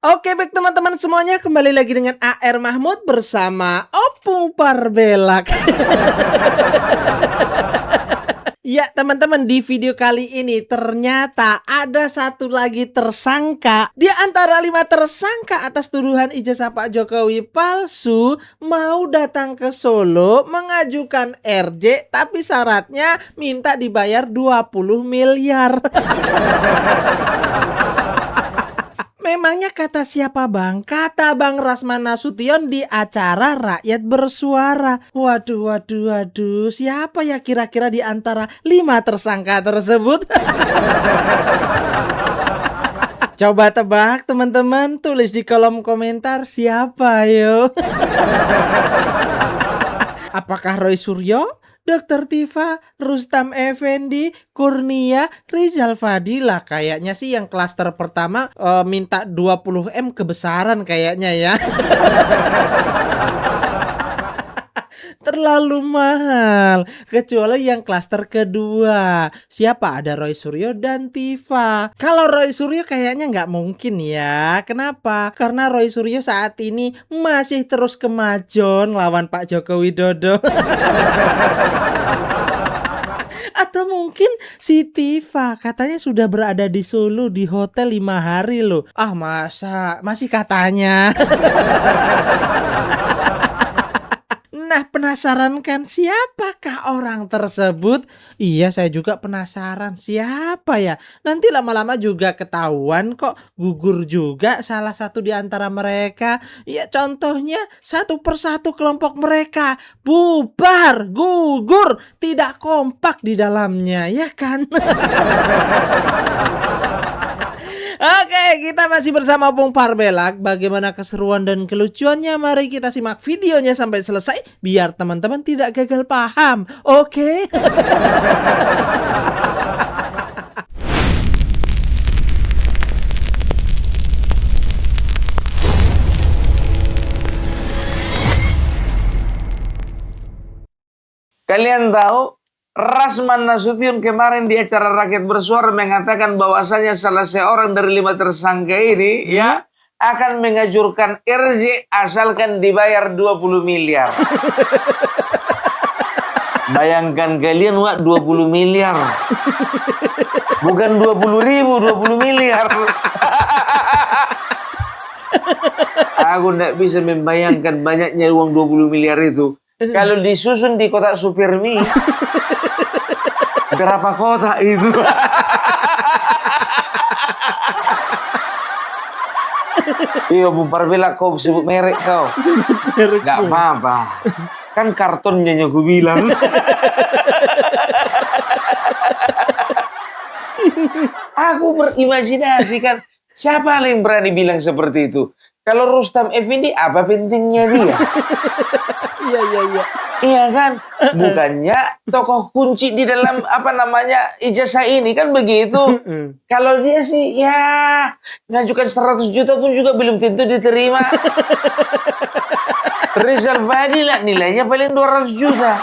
Oke, baik teman-teman semuanya, kembali lagi dengan AR Mahmud bersama Opung Parbelak. Ya, teman-teman, di video kali ini ternyata ada satu lagi tersangka di antara 5 tersangka atas tuduhan ijazah Pak Jokowi palsu mau datang ke Solo mengajukan RJ, tapi syaratnya minta dibayar 20 miliar. Memangnya kata siapa bang? Kata Bang Rasman Nasution di acara Rakyat Bersuara. Waduh. Siapa ya kira-kira di antara 5 tersangka tersebut? Coba tebak teman-teman, tulis di kolom komentar siapa yo. Apakah Roy Suryo, Dr. Tifa, Rustam Effendi, Kurnia, Rizal Fadila? Kayaknya sih yang klaster pertama minta 20M kebesaran kayaknya ya. Terlalu mahal. Kecuali yang klaster kedua. Siapa? Ada Roy Suryo dan Tifa. Kalau Roy Suryo kayaknya nggak mungkin ya. Kenapa? Karena Roy Suryo saat ini masih terus kemajon lawan Pak Joko Widodo. Atau mungkin si Tifa katanya sudah berada di Solo di hotel 5 hari loh. Ah, masa masih katanya. Nah, penasaran kan siapakah orang tersebut? Iya, saya juga penasaran siapa ya. Nanti lama-lama juga ketahuan kok, gugur juga salah satu di antara mereka. Ya contohnya satu persatu kelompok mereka bubar, gugur, tidak kompak di dalamnya, ya kan? Oke, kita masih bersama Opung Parbelak. Bagaimana keseruan dan kelucuannya? Mari kita simak videonya sampai selesai biar teman-teman tidak gagal paham. Oke? Kalian tahu, Rasman Nasution kemarin di acara Rakyat Bersuara mengatakan bahwasanya salah seorang dari 5 tersangka ini ya akan mengajurkan RJ asalkan dibayar 20 miliar. Bayangkan kalian, Wak, 20 miliar. Bukan 20 ribu, 20 miliar. Aku tidak bisa membayangkan banyaknya uang 20 miliar itu. Kalau disusun di kotak supir mie, berapa kotak itu? Iya, Opung Parbelak, kau sebut merek kau. Gak apa-apa. Kan kartonnya aku bilang. Aku berimajinasi kan, siapa yang berani bilang seperti itu? Kalau Rustam Effendi, apa pentingnya dia? Iya. Iya kan? Bukannya tokoh kunci di dalam ijazah ini kan begitu. Kalau dia sih ya ngajukan 100 juta pun juga belum tentu diterima. Rizal Fadila nilainya paling 200 juta.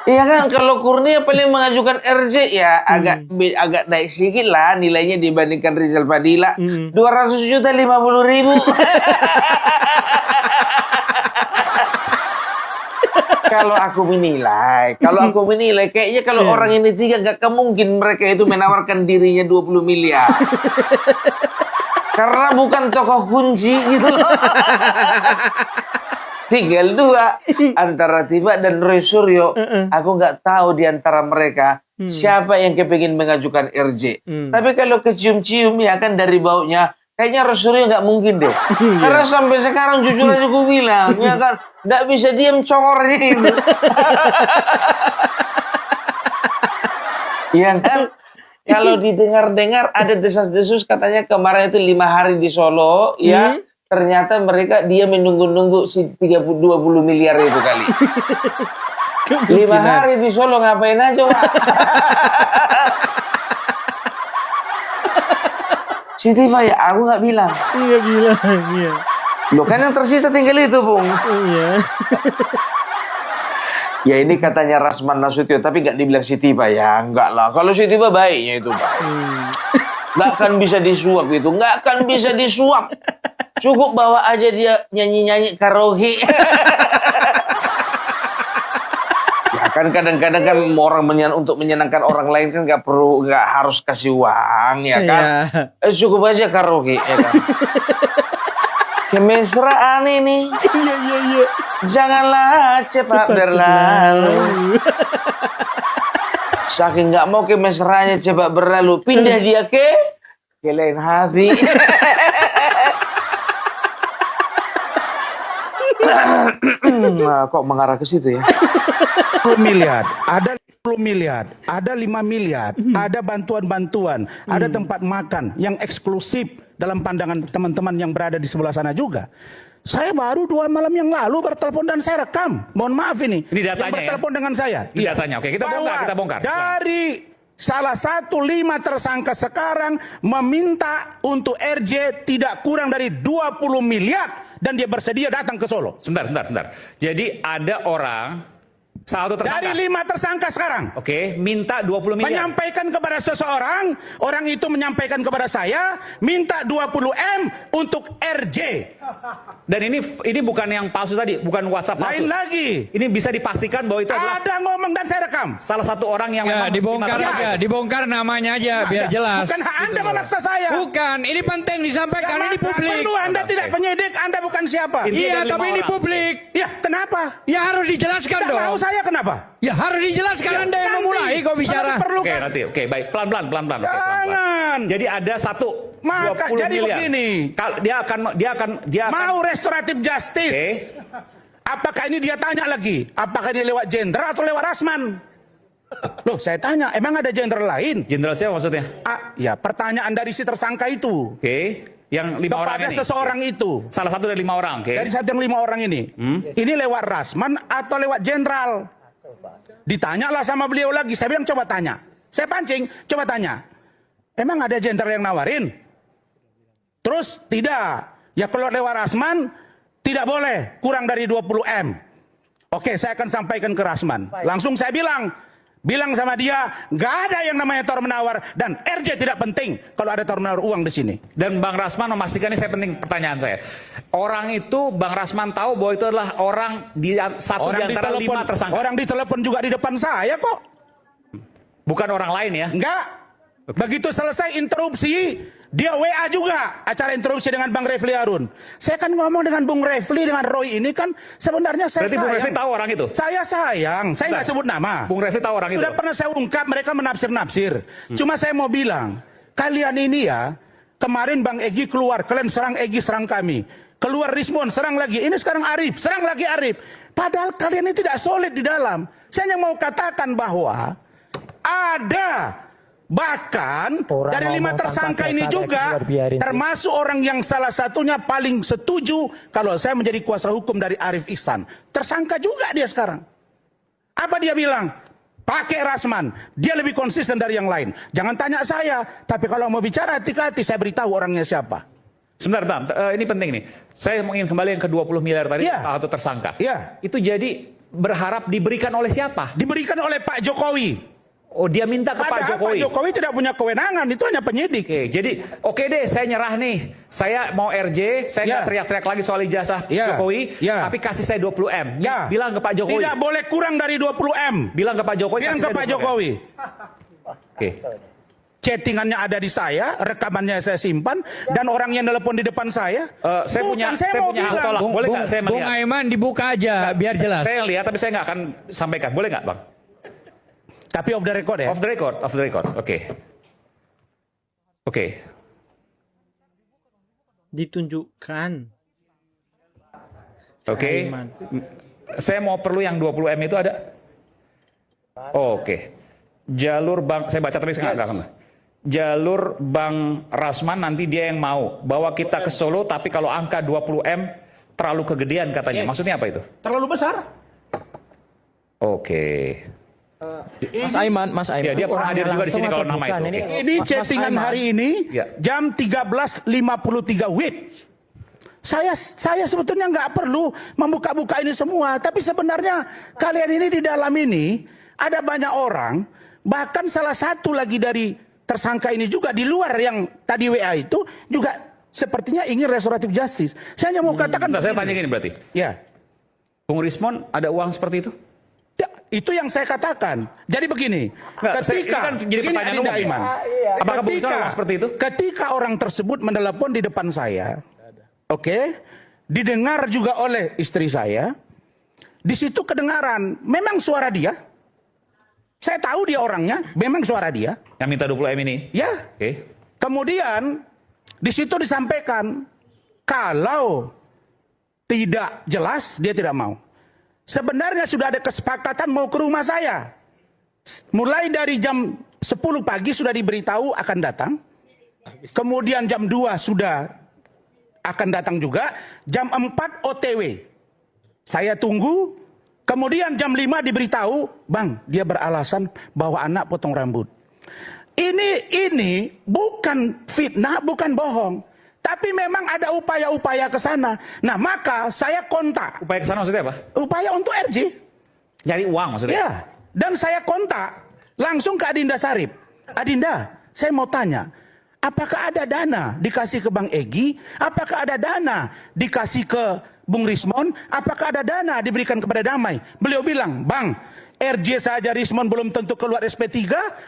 Iya kan, kalau Kurnia paling mengajukan RJ ya agak naik sedikit lah nilainya dibandingkan Rizal Fadila. 200 juta 50 ribu. Kalau aku menilai kayaknya kalau orang ini 3 gak kemungkin mereka itu menawarkan dirinya 20 miliar. Karena bukan tokoh kunci gitu loh. Tinggal 2 antara Tifa dan Roy Suryo. Aku nggak tahu di antara mereka siapa yang kepingin mengajukan RJ. Tapi kalau kecium-cium ya kan dari baunya, kayaknya Roy Suryo nggak mungkin deh. Karena sampai sekarang jujur aja gue bilang, ya kan, nggak bisa diam congornya itu. Ya kan, kalau didengar-dengar ada desas-desus katanya kemarin itu 5 hari di Solo, ya. Ternyata dia menunggu-nunggu si 20 miliar itu kali. 5 hari di Solo ngapain aja, Wak? Si Tifa ya, aku nggak bilang. Iya bilang, iya. Loh kan yang tersisa tinggal itu, Bung. Iya. Ya ini katanya Rasman Nasution, tapi nggak dibilang si Tifa ya. Enggak lah, kalau si Tifa baiknya itu, Pak. Nggak akan bisa disuap itu. Nggak akan bisa disuap. Cukup bawa aja dia nyanyi-nyanyi karaoke. Ya kan kadang-kadang kan orang untuk menyenangkan orang lain kan nggak harus kasih uang ya kan. Cukup aja karaoke ya kan. Kemesraan ini. Iya. Janganlah cepat berlalu. Saking nggak mau kemesraannya cepat berlalu, pindah dia ke lain hati. Kok mengarah ke situ ya? 10 miliar, ada 10 miliar, ada 5 miliar, ada bantuan-bantuan, ada tempat makan yang eksklusif dalam pandangan teman-teman yang berada di sebelah sana juga. Saya baru 2 malam yang lalu bertelepon dan saya rekam. Mohon maaf ini. Ini datanya yang bertelepon dengan saya. Ini datanya. Oke, kita bongkar. Dari salah satu 5 tersangka sekarang meminta untuk RJ tidak kurang dari 20 miliar dan dia bersedia datang ke Solo. Sebentar. Jadi ada orang, salah satu tersangka. Dari 5 tersangka sekarang. Oke, minta 20 miliar. Menyampaikan kepada seseorang, orang itu menyampaikan kepada saya, minta 20 M untuk RJ. Dan ini bukan yang palsu tadi, bukan WhatsApp palsu. Lain lagi. Ini bisa dipastikan bahwa itu adalah Ada ngomong dan saya rekam. salah satu orang yang Ya, memang dibongkar minta aja, tersangka. dibongkar namanya aja biar jelas. Bukan hak Anda Gitu loh. memaksa saya. Bukan, ini penting disampaikan, ini Nggak publik. perlu, Anda tidak penyidik, Anda bukan siapa. Ini Iya, dari tapi 5 ini orang. publik. Ya, kenapa? Ya harus dijelaskan Tidak dong. tahu saya kenapa. Ya harus dijelaskan, Anda yang Nanti, memulai kok kalau bicara. diperlukan. Oke, nanti. Oke, baik. Pelan-pelan. Oke, pelan-pelan. Jangan. Jadi ada satu Maka 20 jadi miliar. begini. Dia akan Mau restoratif justice. Oke. Apakah ini dia tanya lagi? Apakah ini lewat jenderal atau lewat Rasman? Loh, saya tanya, emang ada jenderal lain? Jenderal siapa maksudnya? Ya, pertanyaan dari si tersangka itu. Oke. Yang 5 orang Kepada ini. seseorang itu. Salah satu dari 5 orang, oke. Dari satu yang 5 orang ini. Ini lewat Rasman atau lewat jenderal? Ditanyalah sama beliau lagi. Saya bilang coba tanya. Saya pancing, coba tanya. Emang ada jenderal yang nawarin? Terus tidak. Ya kalau lewat Rasman tidak boleh kurang dari 20 M. Oke, saya akan sampaikan ke Rasman. Langsung saya bilang sama dia, nggak ada yang namanya tawar menawar dan RJ tidak penting kalau ada tawar menawar uang di sini. Dan Bang Rasman memastikan ini penting pertanyaan saya. Orang itu Bang Rasman tahu bahwa itu adalah orang di satu di antara 5 tersangka. Orang ditelepon juga di depan saya kok. Bukan orang lain ya. Enggak. Begitu selesai interupsi, dia WA juga acara interupsi dengan Bang Refli Harun. Saya kan ngomong dengan Bung Refli, dengan Roy ini kan sebenarnya saya Berarti sayang. Bung Refli tahu orang itu? Saya sayang, saya nggak sebut nama. Bung Refli tahu orang itu? Sudah pernah saya ungkap, mereka menafsir-nafsir. Cuma saya mau bilang, kalian ini ya, kemarin Bang Egy keluar, kalian serang Egy, serang kami. Keluar Rismon, serang lagi. Ini sekarang Arif, serang lagi Arif. Padahal kalian ini tidak solid di dalam. Saya hanya mau katakan bahwa ada bahkan dari 5 tersangka ini juga termasuk orang yang salah satunya paling setuju kalau saya menjadi kuasa hukum dari Arif Ihsan. Tersangka juga dia sekarang. Apa dia bilang? Pakai Rasman. Dia lebih konsisten dari yang lain. Jangan tanya saya. Tapi kalau mau bicara hati-hati saya beritahu orangnya siapa. Sebentar Bang, ini penting nih. Saya ingin kembali yang ke 20 miliar tadi, salah satu tersangka. Iya. Itu jadi berharap diberikan oleh siapa? Diberikan oleh Pak Jokowi. Oh, dia minta ke Pak Jokowi. Pak Jokowi tidak punya kewenangan, itu hanya penyidik. Oke, jadi oke deh, saya nyerah nih. Saya mau RJ, saya nggak teriak-teriak lagi soal ijazah Jokowi, tapi kasih saya 20 M. Bilang ke Pak Jokowi. Tidak boleh kurang dari 20 M. Bilang ke Pak Jokowi. Bilang ke Pak Jokowi. Oke. Chattingannya ada di saya, rekamannya saya simpan, dan orang yang telepon di depan saya. Saya punya hak tolak. Boleh nggak saya Bung melihat? Aiman dibuka aja biar jelas. Saya lihat, tapi saya nggak akan sampaikan. Boleh nggak, Bang? Tapi off the record ya? Off the record. Oke. Oke. Ditunjukkan. Oke. Aiman. Saya mau perlu yang 20 M itu ada. Oke. Jalur Bang, saya baca tapi saya nggak akan. Jalur Bang Rasman nanti dia yang mau bawa kita ke Solo, tapi kalau angka 20 M terlalu kegedean katanya. Maksudnya apa itu? Terlalu besar. Oke. Mas Aiman. Ya, dia pernah hadir juga di sini kalau nama itu. Oke. Ini chattingan hari ini jam 13.53 WIB. Saya sebetulnya nggak perlu membuka-buka ini semua, tapi sebenarnya kalian ini di dalam ini ada banyak orang, bahkan salah satu lagi dari tersangka ini juga di luar yang tadi WA itu juga sepertinya ingin restoratif justice. Saya hanya mau katakan. Nah, saya tanya gini berarti. Ya. Bung Rismon ada uang seperti itu? Ya, itu yang saya katakan. Jadi begini, Nggak, ini kan jadi pertanyaan umum. Iman, Apakah Bung Rismon ada uang seperti itu? ketika orang tersebut menelepon di depan saya, oke, didengar juga oleh istri saya, di situ kedengaran, memang suara dia. Saya tahu dia orangnya, memang suara dia. Yang minta 20 M ini? Ya. Oke. Kemudian di situ disampaikan kalau tidak jelas dia tidak mau. Sebenarnya sudah ada kesepakatan mau ke rumah saya. Mulai dari jam 10 pagi sudah diberitahu akan datang. Kemudian jam 2 sudah akan datang juga. Jam 4 OTW. Saya tunggu. Kemudian jam 5 diberitahu, Bang, dia beralasan bahwa anak potong rambut. Ini bukan fitnah, bukan bohong. Tapi memang ada upaya-upaya ke sana. Nah, maka saya kontak. Upaya ke sana maksudnya apa? Upaya untuk RJ. Nyari uang maksudnya? Ya. Dan saya kontak langsung ke Adinda Sarip. Adinda, saya mau tanya, apakah ada dana dikasih ke Bang Egy? Apakah ada dana dikasih ke Bung Rismon? Apakah ada dana diberikan kepada Damai? Beliau bilang, Bang, RJ saja Rismon belum tentu keluar SP3,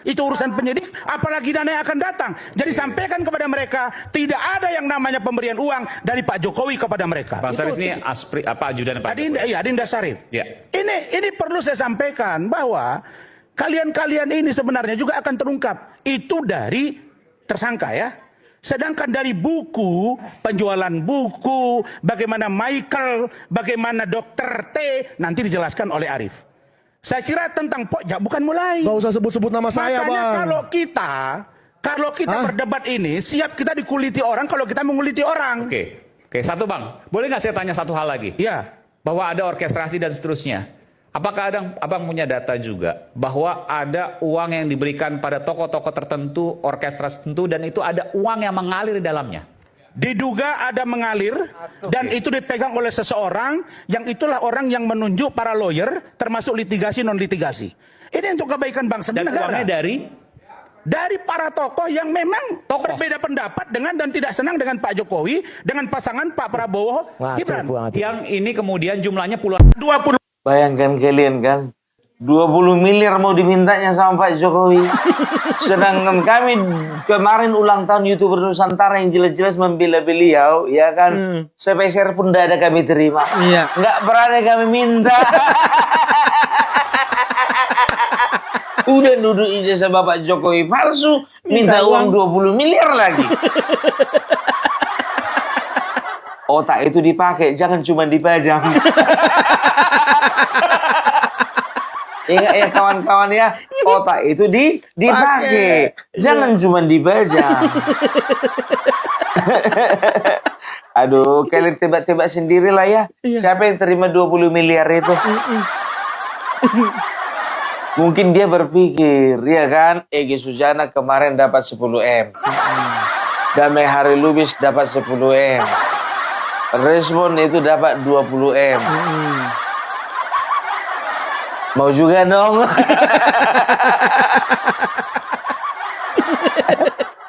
itu urusan penyidik, apalagi dana yang akan datang. Jadi sampaikan kepada mereka, tidak ada yang namanya pemberian uang dari Pak Jokowi kepada mereka. Bang Sarif ini apa ajudan Pak Adinda, Jokowi? iya, Adinda Sarif. Ya. Ini perlu saya sampaikan bahwa kalian ini sebenarnya juga akan terungkap. Itu dari tersangka ya. Sedangkan dari buku, penjualan buku, bagaimana Michael, bagaimana Dokter T, nanti dijelaskan oleh Arif. Saya kira tentang pojok bukan mulai. Gak usah sebut-sebut nama saya, Makanya Bang. kalau kita berdebat ini, siap kita dikuliti orang kalau kita menguliti orang. Oke, satu Bang. Boleh nggak saya tanya satu hal lagi? Ya. Bahwa ada orkestrasi dan seterusnya. Apakah Abang punya data juga bahwa ada uang yang diberikan pada tokoh-tokoh tertentu, orkestrasi tertentu, dan itu ada uang yang mengalir di dalamnya? Diduga ada mengalir dan itu dipegang oleh seseorang yang itulah orang yang menunjuk para lawyer termasuk litigasi non litigasi. Ini untuk kebaikan bangsa dan Dan negara. uangnya Dari para tokoh yang memang berbeda pendapat dengan dan tidak senang dengan Pak Jokowi, dengan pasangan Pak Prabowo Gibran. yang ini kemudian jumlahnya puluhan. 20. Bayangkan kalian kan, 20 miliar mau dimintanya sama Pak Jokowi. Sedangkan kami kemarin ulang tahun YouTuber Nusantara yang jelas-jelas membela beliau, ya kan? Sepeser pun tidak ada kami terima. Iya. Nggak berani kami minta. Udah duduk ijazah Bapak Jokowi palsu, minta uang 20 miliar lagi. Otak itu dipakai, jangan cuma dipajang. Ingat ya kawan-kawan ya, otak itu dipakai, jangan cuma dibajang. Aduh, kalian tebak-tebak sendiri lah ya. Siapa yang terima 20 miliar itu? Mungkin dia berpikir, ya kan, Egy Sujana kemarin dapat 10 M. Damai Hari Lubis dapat 10 M. Respon itu dapat 20 M. Mau juga dong.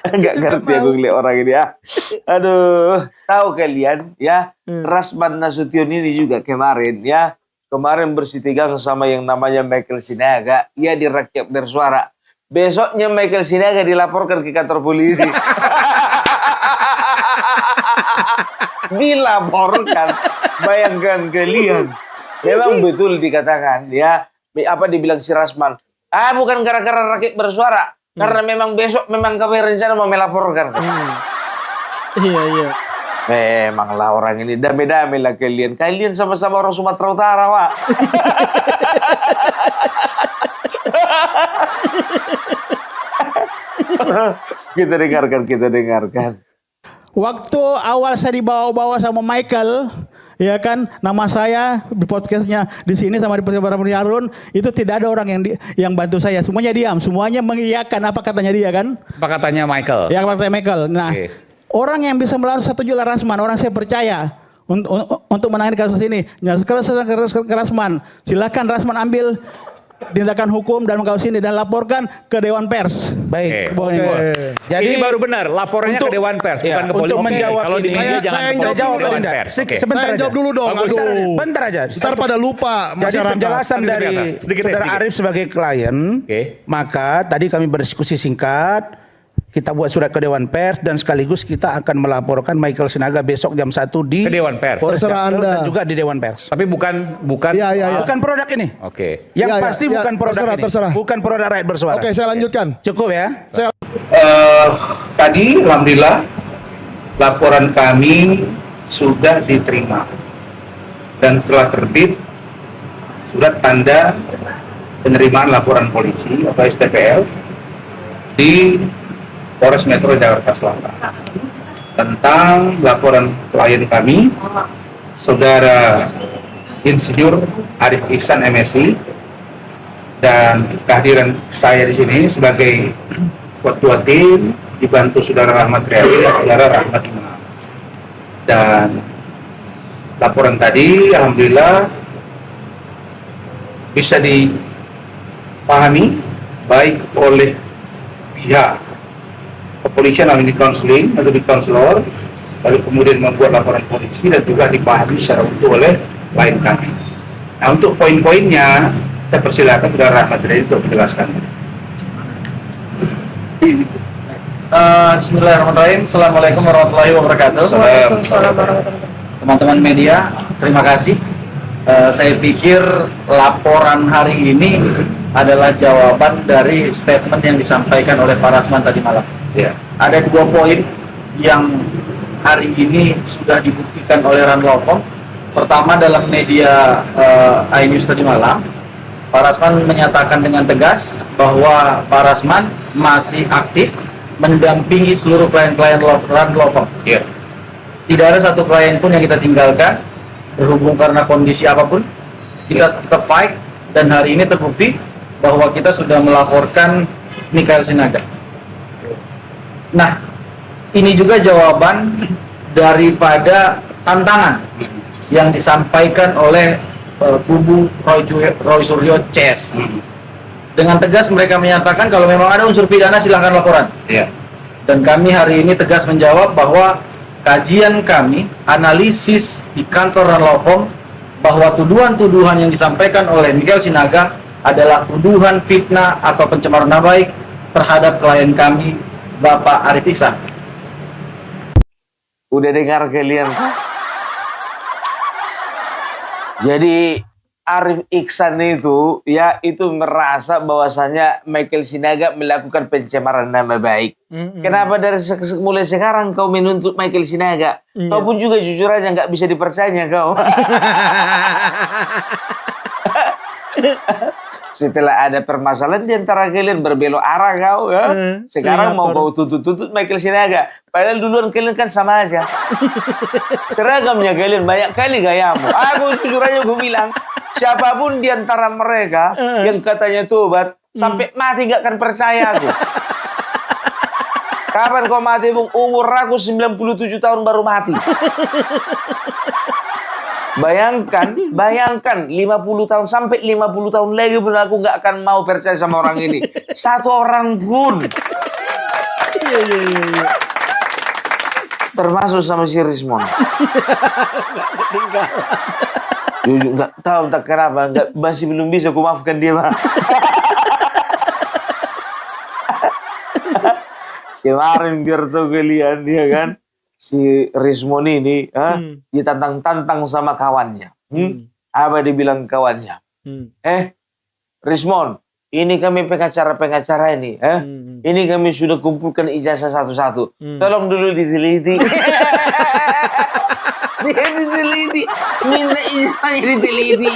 Nggak ngerti aku ngeliat orang ini ya. Aduh, tahu kalian ya, Rasman Nasution ini juga kemarin ya, kemarin bersitegang sama yang namanya Michael Sinaga, ia di Rakyat Bersuara. Besoknya Michael Sinaga dilaporkan ke kantor polisi. Dilaporkan, bayangkan kalian. Memang betul dikatakan ya, apa dibilang si Rasman, bukan gara-gara Rakyat Bersuara, karena memang besok memang kami rencana mau melaporkan. Iya. Memanglah orang ini damai-damai lah kalian. Kalian sama-sama orang Sumatera Utara, Pak. Kita dengarkan. Waktu awal saya dibawa-bawa sama Michael, ya kan, nama saya di podcastnya di sini sama di podcast Harun, itu tidak ada orang yang bantu saya, semuanya diam, semuanya mengiyakan apa katanya dia kan? Apa katanya Michael? Ya katanya Michael. Nah, orang yang bisa melawan satu juta Rasman, orang saya percaya untuk menangani kasus ini. Nah, sekarang ke Rasman, silakan Rasman ambil tindakan hukum dan mengawal sini dan laporkan ke Dewan Pers. Baik. Oke. Jadi Ini baru benar, laporannya ke Dewan Pers, ya, bukan ke untuk polisi. menjawab Kalau di ini, media jangan saya ke polisi, jawab ke Dewan dulu, Pers. Oke. Sebentar Saya aja. jawab dulu dong. Bagus. Aduh. Bentar aja. Ntar pada lupa Jadi masyarakat. penjelasan Sedikit, dari sedikit. Saudara Arif sebagai klien, Oke. maka tadi kami berdiskusi singkat, kita buat surat ke Dewan Pers dan sekaligus kita akan melaporkan Michael Sinaga besok jam 1 di Ke Dewan Pers. Polres Terserah Jaksel Anda. dan juga di Dewan Pers. Tapi bukan Iya, iya, iya. Bukan produk ini. Oke. Yang Ya, ya, pasti ya, bukan produk terserah, ini. terserah. Bukan produk rakyat bersuara. Oke, saya lanjutkan. Cukup ya. Tadi alhamdulillah laporan kami sudah diterima dan setelah terbit surat tanda penerimaan laporan polisi atau STPL di Polres Metro Jakarta Selatan tentang laporan klien kami Saudara Insinyur Arif Ihsan MSI, dan kehadiran saya di sini sebagai ketua tim dibantu Saudara Rahmat Riyadi dan Saudara Rahmat Imam. Dan laporan tadi alhamdulillah bisa dipahami baik oleh pihak kepolisian lalu di konseling atau di konselor, lalu kemudian membuat laporan polisi dan juga dipahami secara utuh oleh klien kami. Nah, untuk poin-poinnya saya persilakan Saudara Rahmat Riyadi untuk menjelaskan. Bismillahirrahmanirrahim. Assalamualaikum warahmatullahi wabarakatuh. Teman-teman media, terima kasih. Saya pikir laporan hari ini adalah jawaban dari statement yang disampaikan oleh Pak Rasman tadi malam. Ya. Ada 2 poin yang hari ini sudah dibuktikan oleh Ranlopom. Pertama, dalam media iNews tadi malam, Pak Rasman menyatakan dengan tegas bahwa Pak Rasman masih aktif mendampingi seluruh klien-klien Ranlopom. Ya. Tidak ada satu klien pun yang kita tinggalkan berhubung karena kondisi apapun. Kita tetap fight dan hari ini terbukti bahwa kita sudah melaporkan Michael Sinaga. Nah, ini juga jawaban daripada tantangan yang disampaikan oleh kubu Roy Suryo CS. Dengan tegas mereka menyatakan kalau memang ada unsur pidana silahkan laporan. Ya. Dan kami hari ini tegas menjawab bahwa kajian kami, analisis di kantor Ranlopom bahwa tuduhan-tuduhan yang disampaikan oleh Michael Sinaga adalah tuduhan fitnah atau pencemaran nama baik terhadap klien kami, Bapak Arif Ihsan. Udah dengar kalian? Jadi Arif Ihsan itu ya itu merasa bahwasanya Michael Sinaga melakukan pencemaran nama baik. Kenapa dari mulai sekarang kau menuntut Michael Sinaga? Kau pun juga jujur aja nggak bisa dipercaya kau. Setelah ada permasalahan di antara kalian berbelok arah kau ya. Sekarang mau kau tuntut Michael Sinaga. Padahal duluan kalian kan sama aja. Seragamnya kalian banyak kali gayamu. Aku jujur aja gue bilang, siapapun di antara mereka yang katanya tobat sampai mati gak akan percaya aku. Kapan kau mati, Bung? Umur aku 97 tahun baru mati. Bayangkan 50 tahun sampai 50 tahun lagi pun aku nggak akan mau percaya sama orang ini. Satu orang pun. Iya. Termasuk sama si Rismon. Jujur nggak tahu entah kenapa masih belum bisa aku maafkan dia, Pak. Kemarin biar tahu kalian ya kan. Si Rismon ini ditantang-tantang sama kawannya. Apa dibilang kawannya? Rismon, ini kami pengacara-pengacara ini. Ini kami sudah kumpulkan ijazah satu-satu. Tolong dulu diteliti. Dia diteliti. Minta ijazahnya diteliti.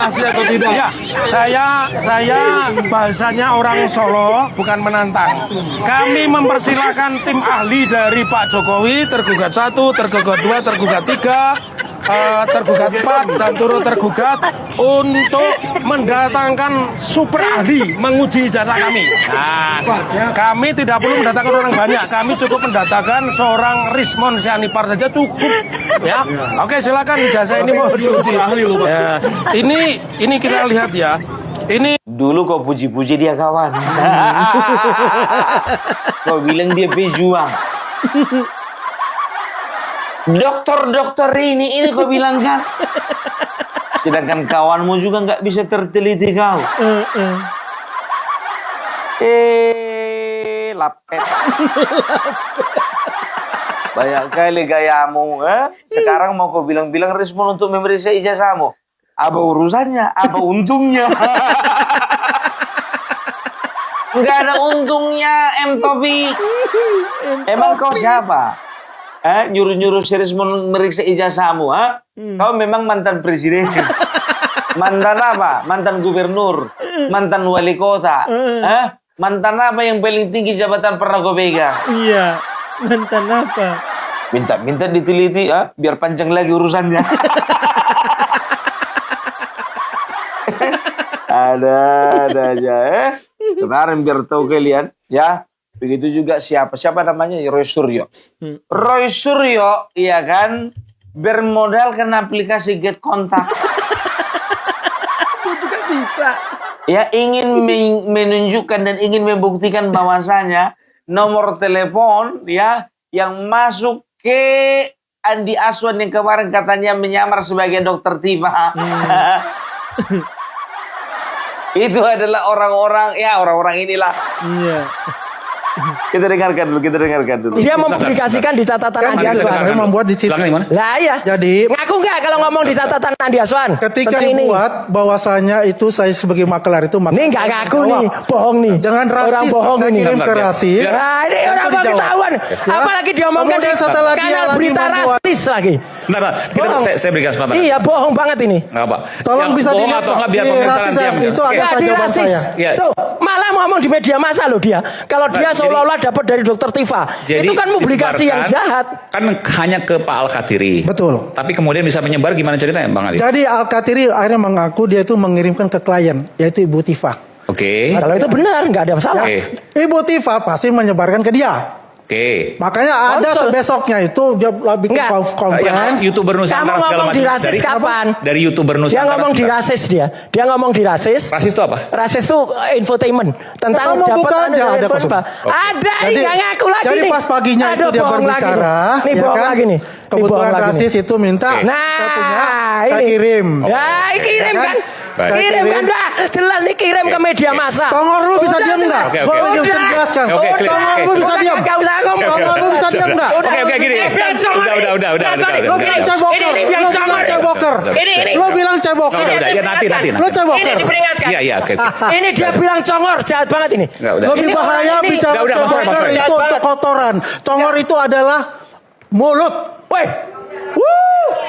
Asli atau tidak? Ya, saya bahasanya orang Solo bukan menantang. Kami mempersilahkan tim ahli dari Pak Jokowi tergugat 1, tergugat 2, tergugat 3 tergugat 4 dan turut tergugat untuk mendatangkan super ahli menguji ijazah kami. Nah, kami tidak perlu mendatangkan orang banyak, kami cukup mendatangkan seorang Rismon Sianipar saja cukup. Ya, oke silakan ijazah ini mau diuji. Ya, ini kita lihat ya. Ini Dulu kau puji-puji dia kawan. Kau bilang dia pejuang. Dokter ini kau bilang kan. Sedangkan kawanmu juga nggak bisa terteliti kau. Lapet. Banyak kali gayamu. Sekarang mau kau bilang-bilang respon untuk memeriksa ijazahmu. Apa urusannya? Apa untungnya? Nggak ada untungnya, M. Topik. Emang kau siapa? Nyuruh-nyuruh serius memeriksa ijazahmu, Kau memang mantan presiden. Mantan apa? Mantan gubernur. Mantan wali kota. Mantan apa yang paling tinggi jabatan pernah kau pegang? Iya, mantan apa? Minta diteliti, biar panjang lagi urusannya. Ada aja, Kemarin biar tahu kalian, ya. Begitu juga siapa namanya? Roy Suryo. Roy Suryo, iya kan, bermodalkan aplikasi Get Kontak. Itu juga bisa. Ya, ingin menunjukkan dan ingin membuktikan bahwasanya nomor telepon ya yang masuk ke Andi Aswan yang kemarin katanya menyamar sebagai dokter Tifa. Itu adalah orang-orang inilah. Iya. Kita dengarkan dulu. Dia mempublikasikan di catatan Andi Aswan. Membuat di situ. Lah iya. Jadi Ngaku nggak kalau ngomong di catatan Andi Aswan? ketika Tentang ini. dibuat bahwasanya itu saya sebagai makelar itu Ini nggak ngaku nih, bohong nih. dengan rasis, orang bohong saya ini. kirim ke rasis. Nah, ini orang mau dijawab. ketahuan. Apalagi diomongkan di Kemudian setelah dia kanal lagi berita membuat- rasis lagi. Bentar, Bohong. saya beri kesempatan. Iya, bohong banget ini. Nggak apa. Tolong Yang bisa bohong dilihat atau nggak biar di pemirsa rasis diam. itu ada Nggak jawaban dirasis. saya. Iya. Tuh, malah ngomong di media massa loh dia. Kalau dia seolah-olah dapat dari dokter Tifa. Jadi Itu kan publikasi yang disebarkan, jahat. Kan hanya ke Pak Al-Khatiri. Betul. Tapi kemudian bisa menyebar gimana ceritanya Bang Ali? Jadi Al-Katiri akhirnya mengaku dia itu mengirimkan ke klien yaitu Ibu Tifa. Oke. Kalau itu benar, nggak ada masalah. Oke. Ibu Tifa pasti menyebarkan ke dia. Oke. Makanya ada Konsul. besoknya itu dia bikin Enggak. Yang conference. YouTuber Kamu Nusantara segala ngomong macam. di rasis kapan? Dari YouTuber Dia Nusantara. ngomong di segala- rasis dia. Dia ngomong di rasis. Rasis itu apa? Rasis itu infotainment tentang Kamu dapat buka aja, ada kok. Ada, ini Jadi- nggak ngaku lagi Jadi nih. pas paginya itu Aduh, dia bohong lagi berbicara, nih. Nih ya bohong kan? lagi nih. Nih bohong Kebetulan lagi nih. rasis itu minta Oke. saya punya, Nah, saya ini. kirim. Nah, kirim Ya kan? Baik. Kirim kan dah. Jelas nih kirim ke media massa. Tongor lu bisa Udah, diam nggak? jelas. Oke, oke. Boleh Udah. jelaskan. Oke, clear. Tongor lu bisa Udah, diam. nggak usah ngomong. Tongor lu bisa diam nggak? Oke, gini. Udah. Lu bilang ceboker. Ini bilang Lu bilang ceboker. Ini. Lu bilang ceboker. Udah. Ya, nanti. Lu ceboker. Ini diperingatkan. Iya, oke. Ini dia bilang congor, jahat banget ini. Nggak, udah. Lebih Ini bahaya orang ini. bicara Udah, ceboker masalah. itu Jahat untuk banget. kotoran. Congor itu adalah mulut. Woi.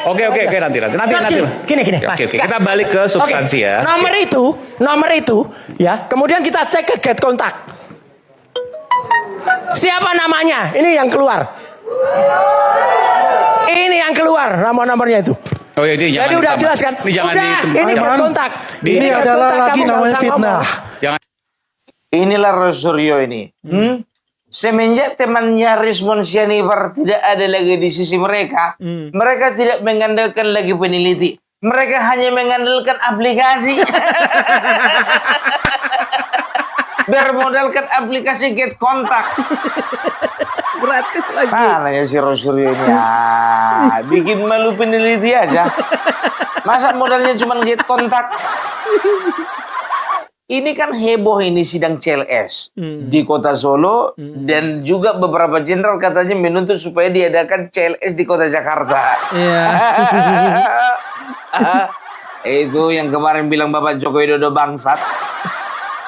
Oke, nanti. Mas, gini, Mas. Oke, kita balik ke substansi Oke. ya. Nomor itu, ya. Kemudian kita cek ke Get Kontak. Siapa namanya? Ini yang keluar. Ini yang keluar nomornya itu. Oh iya, ini Jadi udah jelas kan? Ini jangan Udah, di ini Get Aiman, Kontak. ini Get adalah Kontak, lagi kamu nggak namanya usah fitnah. ngomong. jangan Inilah Roy Suryo ini. Semenjak temannya Rismon Sianipar tidak ada lagi di sisi mereka, mereka tidak mengandalkan lagi peneliti. Mereka hanya mengandalkan aplikasi. Bermodalkan aplikasi Get Kontak. Gratis lagi. Mana ya si Roy Suryo ini? Bikin malu peneliti aja. Masa modalnya cuma Get Kontak? Ini kan heboh ini sidang CLS di kota Solo dan juga beberapa jenderal katanya menuntut supaya diadakan CLS di kota Jakarta. Iya. Itu yang kemarin bilang Bapak Joko Widodo bangsat.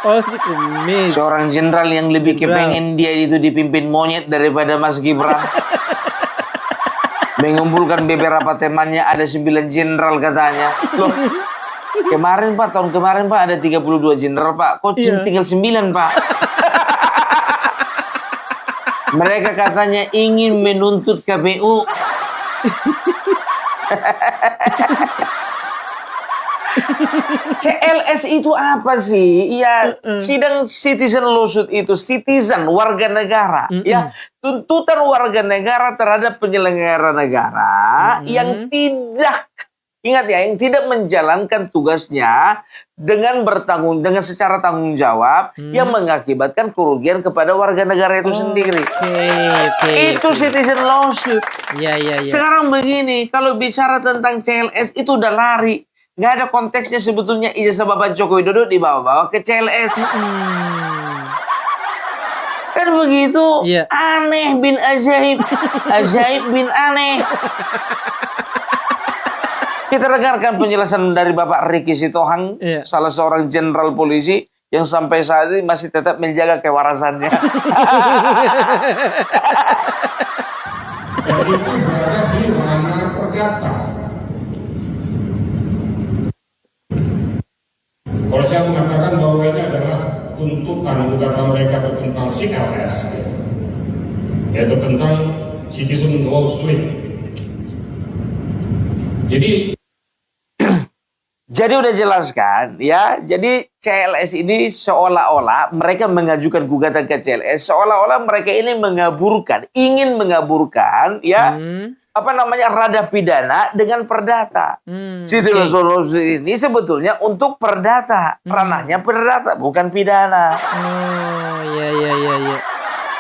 Oh, si kumis. Seorang jenderal yang lebih kepengen dia itu dipimpin monyet daripada Mas Gibran. Mengumpulkan beberapa temannya ada 9 jenderal katanya. Loh, kemarin Pak, tahun kemarin Pak ada 32 jenderal Pak. Kok tinggal 9 Pak? Mereka katanya ingin menuntut KPU. CLS itu apa sih? Ya, sidang citizen lawsuit itu citizen warga negara, ya, tuntutan warga negara terhadap penyelenggara negara yang tidak, ingat ya, yang tidak menjalankan tugasnya dengan secara tanggung jawab yang mengakibatkan kerugian kepada warga negara itu sendiri. Itu citizen lawsuit. Iya. Sekarang begini, kalau bicara tentang CLS itu udah lari. Nggak ada konteksnya sebetulnya ijazah Bapak Joko Widodo dibawa-bawa ke CLS. Kan begitu. Iya. Aneh bin ajaib. Ajaib bin aneh. Kita dengarkan penjelasan dari Bapak Ricky Sitohang, salah seorang jenderal polisi yang sampai saat ini masih tetap menjaga kewarasannya. Dan itu berada di ranah perdata. Kalau saya mengatakan bahwa ini adalah tuntutan gugatan mereka tentang CLS, yaitu tentang citizen lawsuit. Jadi udah jelas kan, ya. Jadi CLS ini seolah-olah mereka mengajukan gugatan ke CLS, seolah-olah mereka ini ingin mengaburkan, ya, rada pidana dengan perdata. Citizen lawsuit ini sebetulnya untuk perdata, ranahnya perdata, bukan pidana. Iya.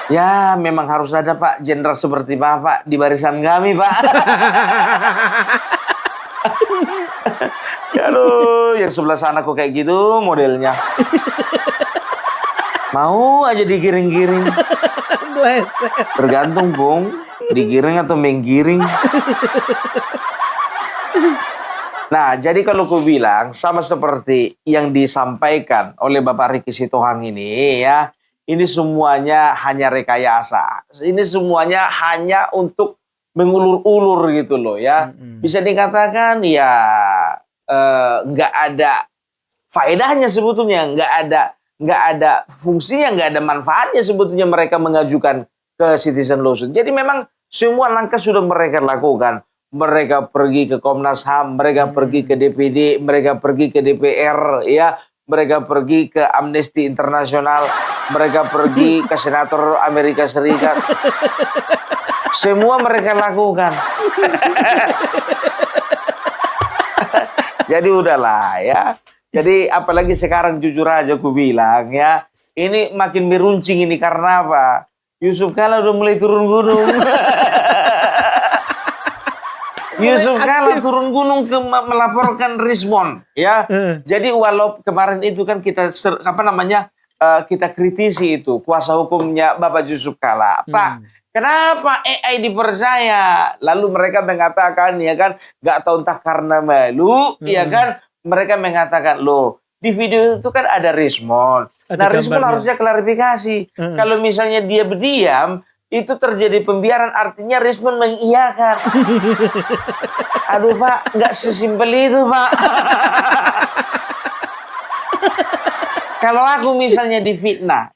Ya, memang harus ada Pak jenderal seperti Bapak di barisan kami, Pak. Aduh, yang sebelah sana kok kayak gitu modelnya. Mau aja digiring-giring. Tergantung, Bung. Digiring atau menggiring. Nah, jadi kalau ku bilang sama seperti yang disampaikan oleh Bapak Ricky Sitohang ini, ya, ini semuanya hanya rekayasa. Ini semuanya hanya untuk mengulur-ulur gitu loh, ya. Bisa dikatakan ya nggak ada faedahnya sebetulnya, nggak ada fungsinya, nggak ada manfaatnya sebetulnya mereka mengajukan ke citizen lawsuit. Jadi memang semua langkah sudah mereka lakukan. Mereka pergi ke Komnas HAM, mereka pergi ke DPD, mereka pergi ke DPR, ya, mereka pergi ke Amnesty International, mereka pergi ke Senator Amerika Serikat. Semua mereka lakukan. Jadi udahlah, ya. Jadi apalagi sekarang jujur aja aku bilang, ya, ini makin meruncing ini karena apa? Yusuf Kalla udah mulai turun gunung. Yusuf Kalla turun gunung melaporkan Rismon, ya. Jadi walau kemarin itu kan kita kita kritisi itu kuasa hukumnya Bapak Yusuf Kalla. Pak, kenapa AI dipercaya? Lalu mereka mengatakan, ya kan, nggak tahu entah karena malu, ya kan, mereka mengatakan, loh, di video itu kan ada Rismon. Nah, Rismon harusnya klarifikasi. Kalau misalnya dia berdiam, itu terjadi pembiaran, artinya Rismon mengiyakan. Aduh Pak, nggak sesimpel itu Pak. Kalau aku misalnya difitnah,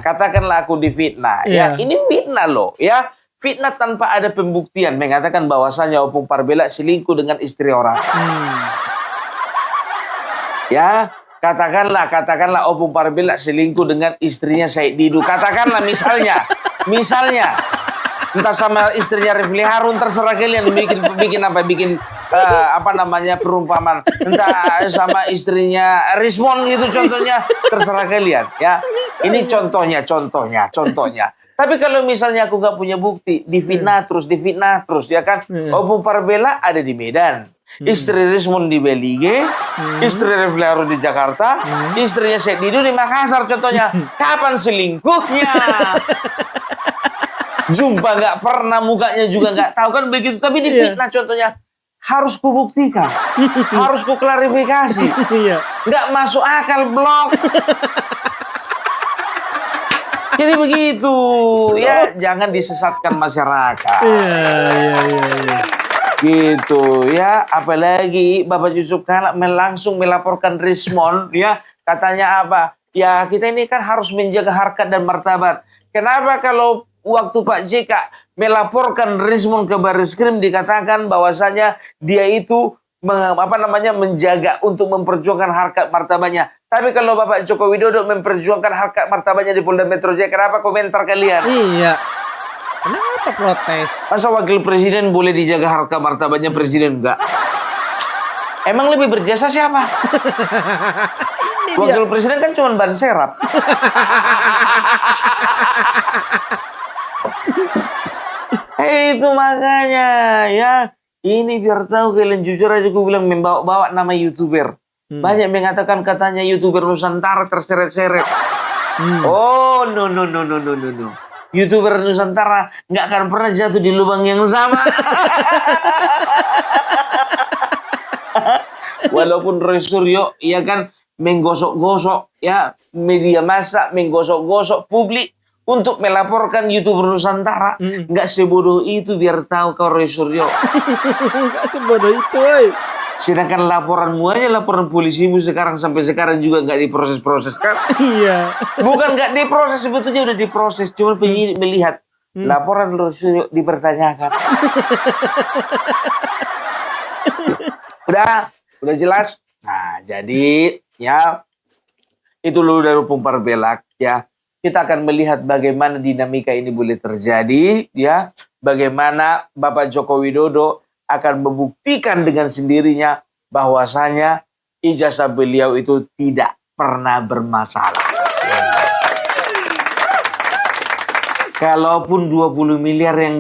katakanlah aku difitnah, ya, ini fitnah loh, ya, fitnah tanpa ada pembuktian, mengatakan bahwasanya Opung Parbela selingkuh dengan istri orang. Ya, katakanlah Opung Parbela selingkuh dengan istrinya Said Didu, katakanlah misalnya, entah sama istrinya Refli Harun, terserah kalian bikin perumpamaan, entah sama istrinya Rismon gitu contohnya, terserah kalian, ya. Ini contohnya. Tapi kalau misalnya aku nggak punya bukti, difitnah terus, ya kan. Opung Parbela ada di Medan, istri Rismon di Belige, istri Refli Harun di Jakarta, istrinya Said Didu di Makassar contohnya. Kapan selingkuhnya? Jumpa nggak pernah, mukanya juga nggak tahu, kan begitu. Tapi difitnah contohnya. Harus kubuktikan, harus kuklarifikasi. Nggak masuk akal, blok. Jadi begitu, ya, jangan disesatkan masyarakat. Gitu, ya. Apalagi Bapak Yusuf Kalla langsung melaporkan Rismon, ya. Katanya apa? Ya, kita ini kan harus menjaga harkat dan martabat. Kenapa kalau waktu Pak JK melaporkan Rismon ke Baris Krim dikatakan bahwasanya dia itu menjaga untuk memperjuangkan harkat martabatnya. Tapi kalau Bapak Joko Widodo memperjuangkan harkat martabatnya di Polda Metro Jaya, kenapa komentar kalian? Iya. Kenapa protes? Masa wakil presiden boleh dijaga harkat martabatnya, presiden enggak? Emang lebih berjasa siapa? Wakil presiden kan cuma ban serap. Itu makanya ya. Ini biar tahu kalian, jujur aja gue bilang membawa-bawa nama YouTuber. Banyak mengatakan katanya YouTuber Nusantara terseret-seret. Oh, no. YouTuber Nusantara nggak akan pernah jatuh di lubang yang sama. Walaupun Roy Suryo ya kan menggosok-gosok ya media massa, menggosok-gosok publik untuk melaporkan YouTuber Nusantara, nggak sebodoh itu biar tahu kau Roy Suryo. Nggak sebodoh itu, woy. Sedangkan laporanmu aja, laporan polisimu sekarang sampai sekarang juga nggak diproses-proses kan? Iya. Bukan nggak diproses, sebetulnya udah diproses, cuma penyidik melihat laporan Roy Suryo dipertanyakan. Udah jelas. Nah, jadi ya itu dulu dari Pumpar Belak ya. Kita akan melihat bagaimana dinamika ini boleh terjadi, ya. Bagaimana Bapak Joko Widodo akan membuktikan dengan sendirinya bahwasanya ijazah beliau itu tidak pernah bermasalah. Kalaupun 20 miliar yang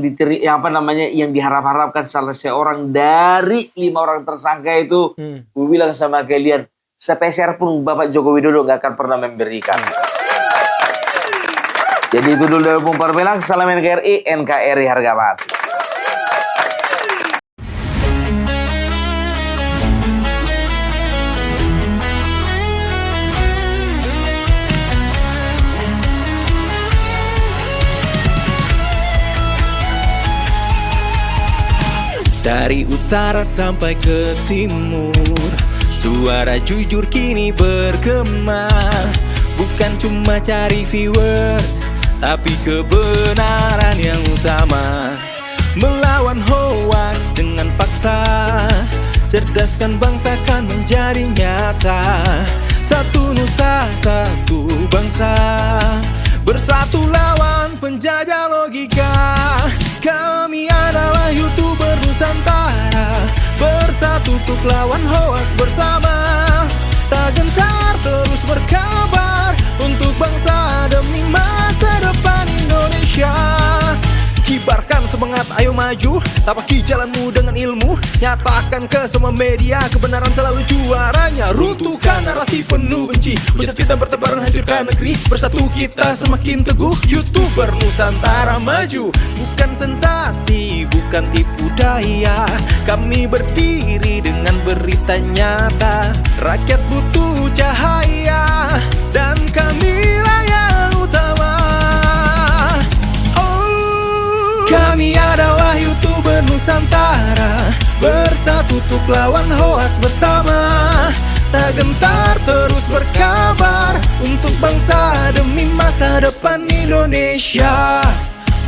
yang diharap-harapkan salah seorang dari 5 orang tersangka itu, gue bilang sama kalian, sepeser pun Bapak Joko Widodo nggak akan pernah memberikan. Jadi itu dulu dari Pumpar Belak. Salam NKRI, NKRI harga mati. Dari utara sampai ke timur, suara jujur kini bergema. Bukan cuma cari viewers, tapi kebenaran yang utama. Melawan hoax dengan fakta, cerdaskan bangsa kan menjadi nyata. Satu nusa, satu bangsa, bersatu lawan penjajah logika. Kami adalah YouTuber Nusantara, bersatu untuk lawan hoax bersama. Tak gentar terus berkabar untuk bangsa demi masa depan Indonesia. Kibarkan semangat, ayo maju, tapaki jalanmu dengan ilmu. Nyatakan ke semua media, kebenaran selalu juaranya. Runtuhkan narasi penuh benci, hujat fitnah bertebaran, hancurkan negeri. Bersatu kita semakin teguh, YouTuber Nusantara maju. Bukan sensasi, bukan tipu daya, kami berdiri dengan berita nyata. Rakyat butuh cahaya, dan kamilah yang utama. Kami adalah YouTuber Nusantara, bersatu untuk lawan hoax bersama. Tak gentar terus berkabar untuk bangsa demi masa depan Indonesia.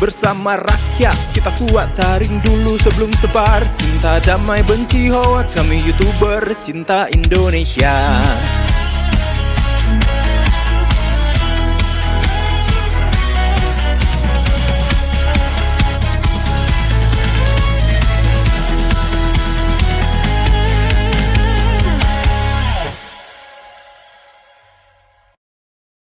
Bersama rakyat kita kuat, saring dulu sebelum sebar. Cinta damai benci hoax, kami YouTuber cinta Indonesia.